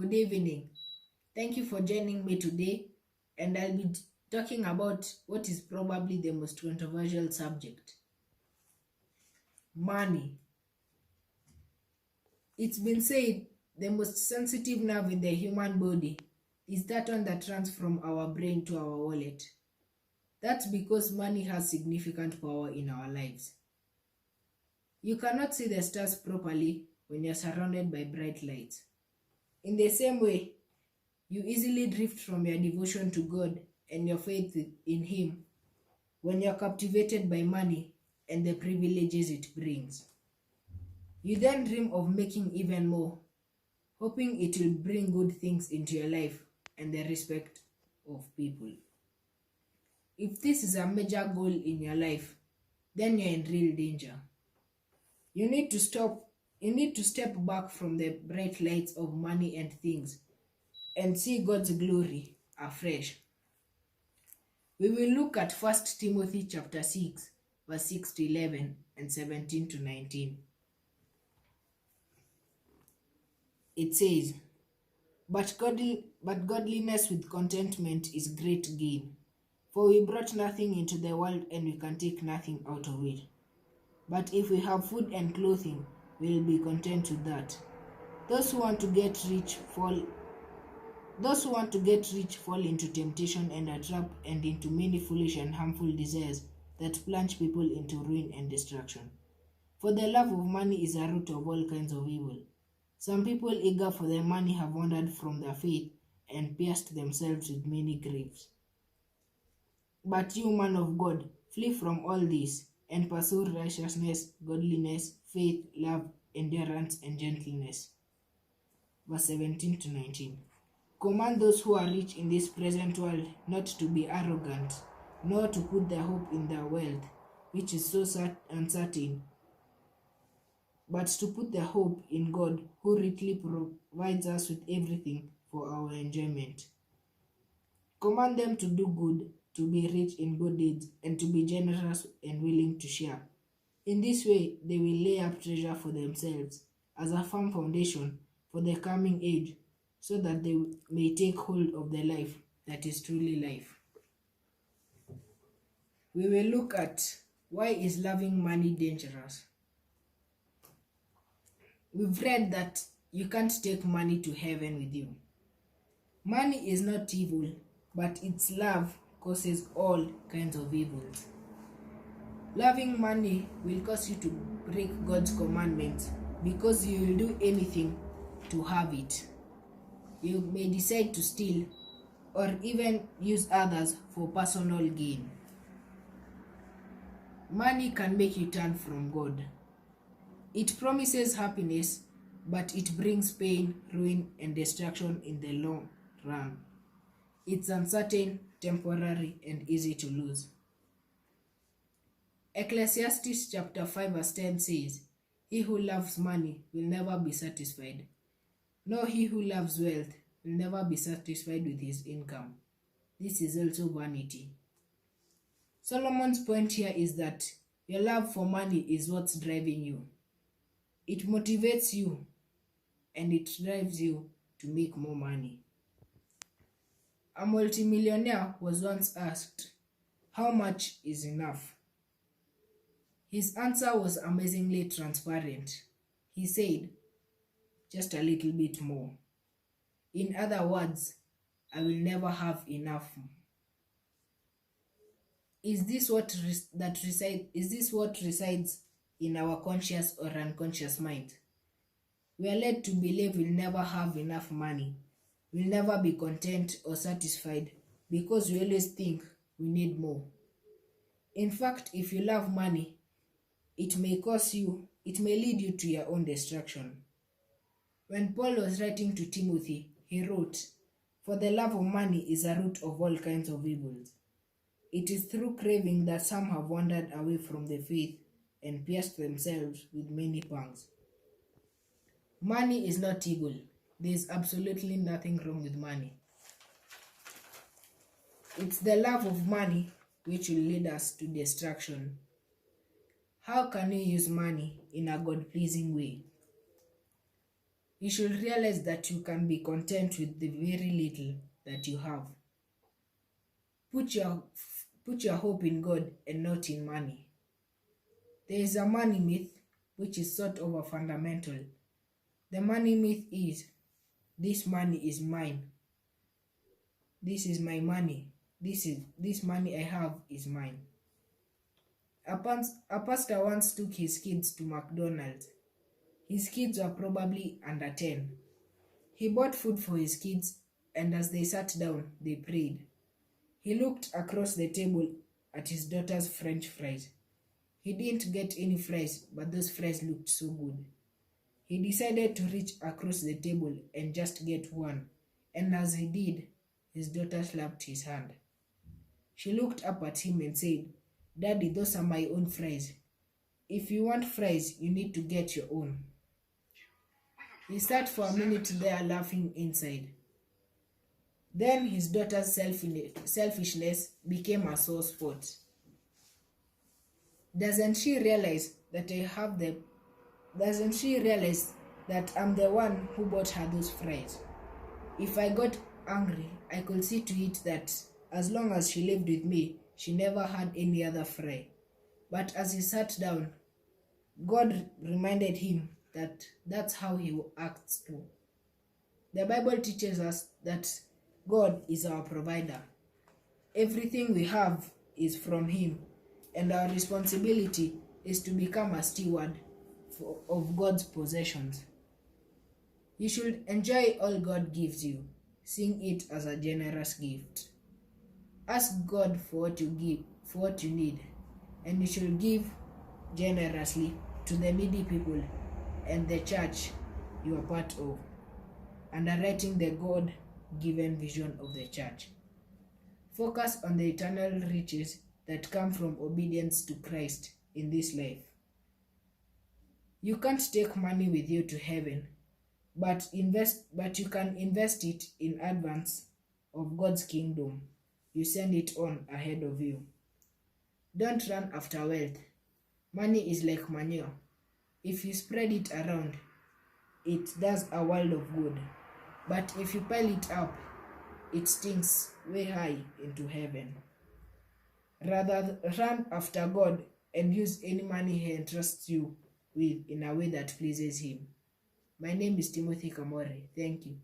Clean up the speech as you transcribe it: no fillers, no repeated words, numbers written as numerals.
Good evening. Thank you for joining me today, and I'll be talking about what is probably the most controversial subject: money. It's been said the most sensitive nerve in the human body is that one that runs from our brain to our wallet. That's because money has significant power in our lives. You cannot see the stars properly when you're surrounded by bright lights. In the same way, you easily drift from your devotion to God and your faith in Him when you're captivated by money and the privileges it brings. You then dream of making even more, hoping it will bring good things into your life and the respect of people. If this is a major goal in your life, then you're in real danger. You need to step back from the bright lights of money and things and see God's glory afresh. We will look at 1 Timothy chapter 6, verse 6 to 11 and 17 to 19. It says, but godliness with contentment is great gain. For we brought nothing into the world, and we can take nothing out of it. But if we have food and clothing, we will be content with that. Those who want to get rich fall into temptation and a trap, and into many foolish and harmful desires that plunge people into ruin and destruction. For the love of money is a root of all kinds of evil. Some people eager for their money have wandered from their faith and pierced themselves with many griefs. But you, man of God, flee from all this and pursue righteousness, godliness, faith, love, endurance, and gentleness. Verse 17 to 19. Command those who are rich in this present world not to be arrogant, nor to put their hope in their wealth, which is so uncertain, but to put their hope in God, who richly provides us with everything for our enjoyment. Command them to do good, to be rich in good deeds, and to be generous and willing to share. In this way, they will lay up treasure for themselves as a firm foundation for the coming age, so that they may take hold of the life that is truly life. We will look at why is loving money dangerous. We've read that you can't take money to heaven with you. Money is not evil, but its love causes all kinds of evils. Loving money will cause you to break God's commandments because you will do anything to have it. You may decide to steal or even use others for personal gain. Money can make you turn from God. It promises happiness, but it brings pain, ruin, and destruction in the long run. It's uncertain, temporary, and easy to lose. Ecclesiastes chapter 5 verse 10 says, he who loves money will never be satisfied, nor he who loves wealth will never be satisfied with his income. This is also vanity. Solomon's point here is that your love for money is what's driving you. It motivates you and it drives you to make more money. A multimillionaire was once asked, how much is enough? His answer was amazingly transparent. He said, just a little bit more. In other words, I will never have enough. Is this what resides in our conscious or unconscious mind? We are led to believe we'll never have enough money. We'll never be content or satisfied because we always think we need more. In fact, if you love money, it may lead you to your own destruction. When Paul was writing to Timothy, he wrote, for the love of money is a root of all kinds of evils. It is through craving that some have wandered away from the faith and pierced themselves with many pangs. Money is not evil. There is absolutely nothing wrong with money. It's the love of money which will lead us to destruction. How can we use money in a God-pleasing way? You should realize that you can be content with the very little that you have. Put your, put your hope in God and not in money. There is a money myth which is sort of a fundamental. The money myth is, this money is mine. This is my money. This money I have is mine. A pastor once took his kids to McDonald's. His kids were probably under 10. He bought food for his kids, and as they sat down, they prayed. He looked across the table at his daughter's French fries. He didn't get any fries, but those fries looked so good. He decided to reach across the table and just get one, and as he did, his daughter slapped his hand. She looked up at him and said, "Daddy, those are my own fries. If you want fries, you need to get your own." He sat for a minute there laughing inside. Then his daughter's selfishness became a sore spot. Doesn't she realize that I'm the one who bought her those fries? If I got angry, I could see to it that as long as she lived with me, she never had any other fry. But as he sat down, God reminded him that that's how he acts too. The Bible teaches us that God is our provider. Everything we have is from him, and our responsibility is to become a steward of God's possessions. You should enjoy all God gives you, seeing it as a generous gift. Ask God for what you need, and you should give generously to the needy people and the church you are part of, underwriting the God-given vision of the church. Focus on the eternal riches that come from obedience to Christ in this life. You can't take money with you to heaven, but you can invest it in advance of God's kingdom. You send it on ahead of you. Don't run after wealth. Money is like manure. If you spread it around, it does a world of good. But if you pile it up, it stinks way high into heaven. Rather, run after God and use any money he entrusts you with in a way that pleases him. My name is Timothy Kamore. Thank you.